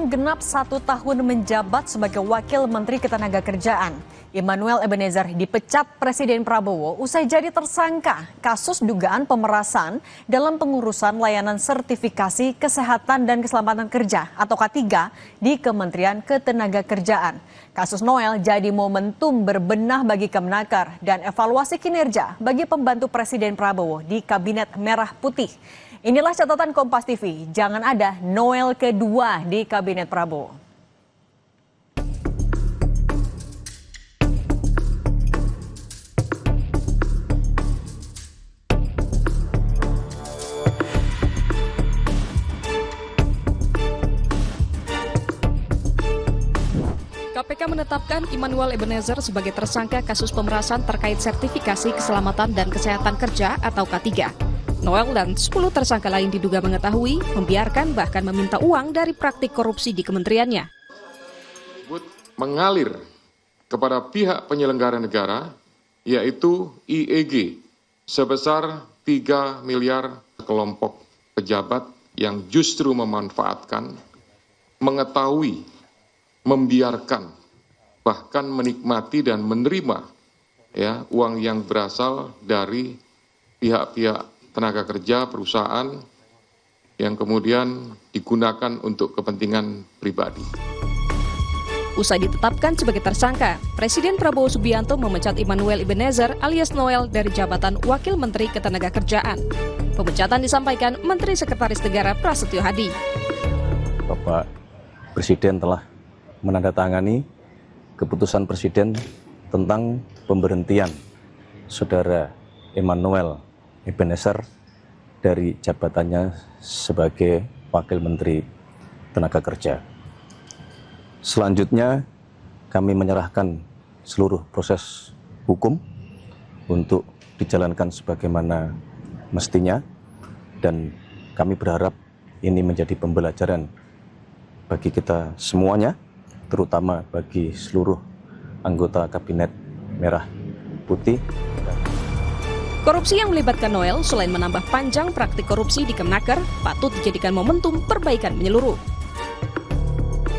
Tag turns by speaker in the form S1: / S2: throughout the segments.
S1: Belum genap 1 tahun menjabat sebagai Wakil Menteri Ketenagakerjaan, Immanuel Ebenezer dipecat Presiden Prabowo usai jadi tersangka kasus dugaan pemerasan dalam pengurusan layanan sertifikasi kesehatan dan keselamatan kerja atau K3 di Kementerian Ketenagakerjaan. Kasus Noel jadi momentum berbenah bagi Kemenaker dan evaluasi kinerja bagi pembantu Presiden Prabowo di Kabinet Merah Putih. Inilah catatan Kompas TV, jangan ada Noel kedua di Kabinet Prabowo.
S2: KPK menetapkan Immanuel Ebenezer sebagai tersangka kasus pemerasan terkait sertifikasi keselamatan dan kesehatan kerja atau K3. Noel dan 10 tersangka lain diduga mengetahui, membiarkan bahkan meminta uang dari praktik korupsi di kementeriannya.
S3: Mengalir kepada pihak penyelenggara negara, yaitu IEG, sebesar 3 miliar kelompok pejabat yang justru memanfaatkan, mengetahui, membiarkan, bahkan menikmati dan menerima uang yang berasal dari pihak-pihak tenaga kerja perusahaan yang kemudian digunakan untuk kepentingan pribadi.
S2: Usai ditetapkan sebagai tersangka, Presiden Prabowo Subianto memecat Immanuel Ebenezer alias Noel dari jabatan Wakil Menteri Ketenagakerjaan. Pemecatan disampaikan Menteri Sekretaris Negara Prasetyo Hadi.
S4: Bapak Presiden telah menandatangani keputusan Presiden tentang pemberhentian Saudara Immanuel Ebenezer dari jabatannya sebagai Wakil Menteri Tenaga Kerja. Selanjutnya kami menyerahkan seluruh proses hukum untuk dijalankan sebagaimana mestinya dan kami berharap ini menjadi pembelajaran bagi kita semuanya, terutama bagi seluruh anggota Kabinet Merah Putih.
S2: Korupsi yang melibatkan Noel selain menambah panjang praktik korupsi di Kemenaker, patut dijadikan momentum perbaikan menyeluruh.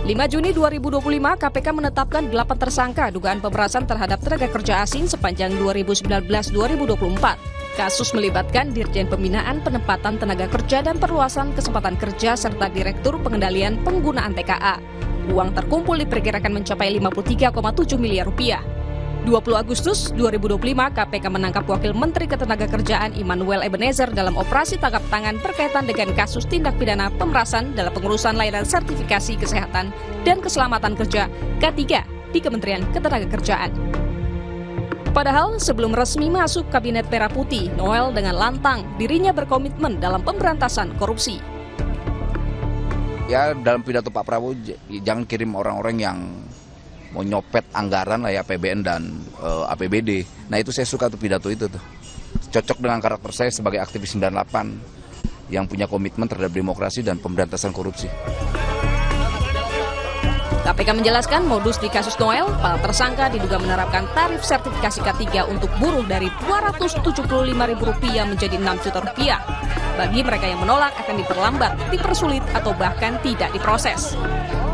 S2: 5 Juni 2025, KPK menetapkan 8 tersangka dugaan pemerasan terhadap tenaga kerja asing sepanjang 2019-2024. Kasus melibatkan Dirjen Pembinaan Penempatan Tenaga Kerja dan Perluasan Kesempatan Kerja serta Direktur Pengendalian Penggunaan TKA. Uang terkumpul diperkirakan mencapai 53,7 miliar rupiah. 20 Agustus 2025, KPK menangkap Wakil Menteri Ketenagakerjaan Immanuel Ebenezer dalam operasi tangkap tangan berkaitan dengan kasus tindak pidana pemerasan dalam pengurusan layanan sertifikasi kesehatan dan keselamatan kerja K3 di Kementerian Ketenagakerjaan. Padahal sebelum resmi masuk Kabinet Merah Putih, Noel dengan lantang dirinya berkomitmen dalam pemberantasan korupsi.
S5: Ya, dalam pidato Pak Prabowo, jangan kirim orang-orang yang mau nyopet anggaran lah ya, APBN dan APBD. Nah itu saya suka tuh pidato itu tuh. Cocok dengan karakter saya sebagai aktivis 98 yang punya komitmen terhadap demokrasi dan pemberantasan korupsi.
S2: KPK menjelaskan modus di kasus Noel, para tersangka diduga menerapkan tarif sertifikasi K3 untuk buruh dari Rp275.000 menjadi Rp6 juta. Bagi mereka yang menolak akan diperlambat, dipersulit atau bahkan tidak diproses.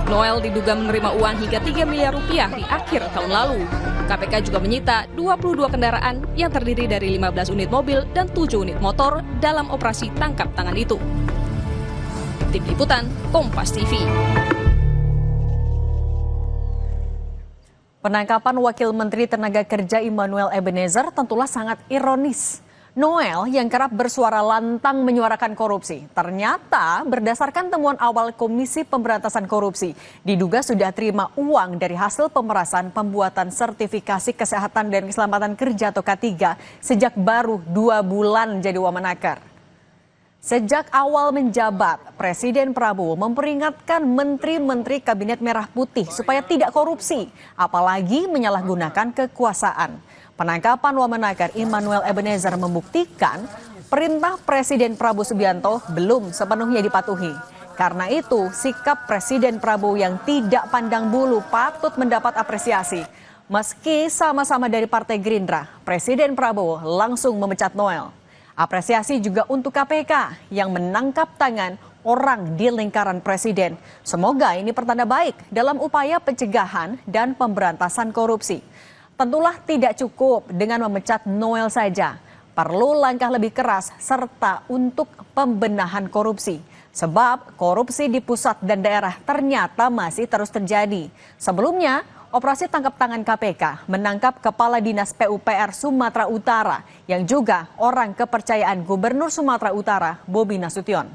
S2: Noel diduga menerima uang hingga Rp3 miliar di akhir tahun lalu. KPK juga menyita 22 kendaraan yang terdiri dari 15 unit mobil dan 7 unit motor dalam operasi tangkap tangan itu. Tim Liputan, Kompas TV.
S1: Penangkapan Wakil Menteri Tenaga Kerja Immanuel Ebenezer tentulah sangat ironis. Noel yang kerap bersuara lantang menyuarakan korupsi, ternyata berdasarkan temuan awal Komisi Pemberantasan Korupsi, diduga sudah terima uang dari hasil pemerasan pembuatan sertifikasi kesehatan dan keselamatan kerja atau K3 sejak baru 2 bulan jadi wamenaker. Sejak awal menjabat, Presiden Prabowo memperingatkan menteri-menteri Kabinet Merah Putih supaya tidak korupsi, apalagi menyalahgunakan kekuasaan. Penangkapan wamenaker Immanuel Ebenezer membuktikan perintah Presiden Prabowo Subianto belum sepenuhnya dipatuhi. Karena itu, sikap Presiden Prabowo yang tidak pandang bulu patut mendapat apresiasi. Meski sama-sama dari Partai Gerindra, Presiden Prabowo langsung memecat Noel. Apresiasi juga untuk KPK yang menangkap tangan orang di lingkaran presiden. Semoga ini pertanda baik dalam upaya pencegahan dan pemberantasan korupsi. Tentulah tidak cukup dengan memecat Noel saja. Perlu langkah lebih keras serta untuk pembenahan korupsi. Sebab korupsi di pusat dan daerah ternyata masih terus terjadi. Sebelumnya, operasi tangkap tangan KPK menangkap Kepala Dinas PUPR Sumatera Utara yang juga orang kepercayaan Gubernur Sumatera Utara, Bobi Nasution.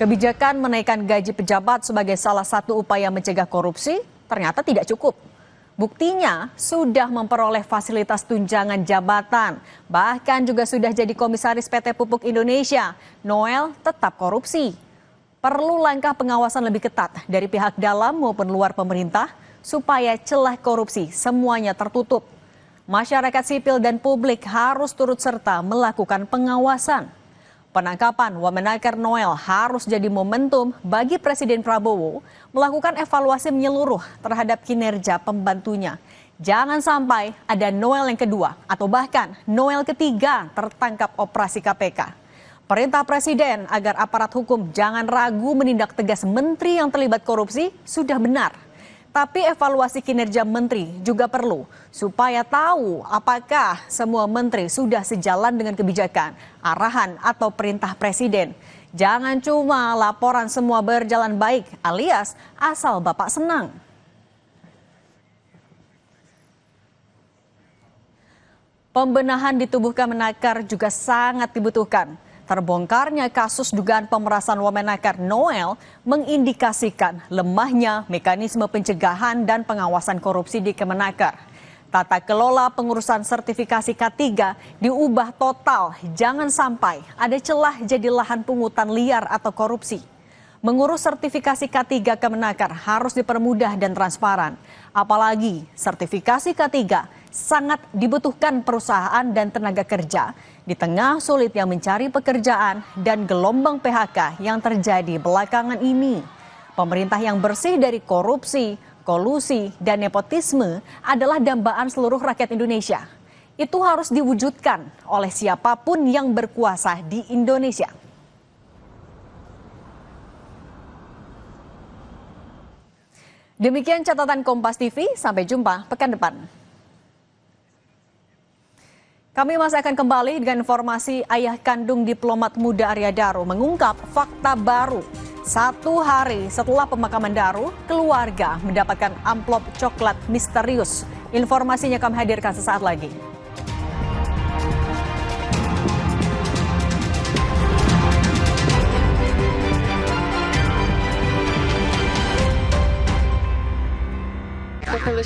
S1: Kebijakan menaikkan gaji pejabat sebagai salah satu upaya mencegah korupsi ternyata tidak cukup. Buktinya sudah memperoleh fasilitas tunjangan jabatan, bahkan juga sudah jadi komisaris PT Pupuk Indonesia. Noel tetap korupsi. Perlu langkah pengawasan lebih ketat dari pihak dalam maupun luar pemerintah supaya celah korupsi semuanya tertutup. Masyarakat sipil dan publik harus turut serta melakukan pengawasan. Penangkapan Wamenaker Noel harus jadi momentum bagi Presiden Prabowo melakukan evaluasi menyeluruh terhadap kinerja pembantunya. Jangan sampai ada Noel yang kedua atau bahkan Noel ketiga tertangkap operasi KPK. Perintah Presiden agar aparat hukum jangan ragu menindak tegas menteri yang terlibat korupsi sudah benar. Tapi evaluasi kinerja menteri juga perlu supaya tahu apakah semua menteri sudah sejalan dengan kebijakan, arahan atau perintah Presiden. Jangan cuma laporan semua berjalan baik alias asal Bapak senang. Pembenahan di tubuh Kemenaker juga sangat dibutuhkan. Terbongkarnya kasus dugaan pemerasan Wamenaker Noel mengindikasikan lemahnya mekanisme pencegahan dan pengawasan korupsi di Kemenaker. Tata kelola pengurusan sertifikasi K3 diubah total, jangan sampai ada celah jadi lahan pungutan liar atau korupsi. Mengurus sertifikasi K3 Kemenaker harus dipermudah dan transparan. Apalagi sertifikasi K3 sangat dibutuhkan perusahaan dan tenaga kerja di tengah sulitnya mencari pekerjaan dan gelombang PHK yang terjadi belakangan ini. Pemerintah yang bersih dari korupsi, kolusi, dan nepotisme adalah dambaan seluruh rakyat Indonesia. Itu harus diwujudkan oleh siapapun yang berkuasa di Indonesia. Demikian catatan Kompas TV, sampai jumpa pekan depan. Kami masih akan kembali dengan informasi ayah kandung diplomat muda Arya Daro mengungkap fakta baru. 1 hari setelah pemakaman Daro, keluarga mendapatkan amplop coklat misterius. Informasinya kami hadirkan sesaat lagi.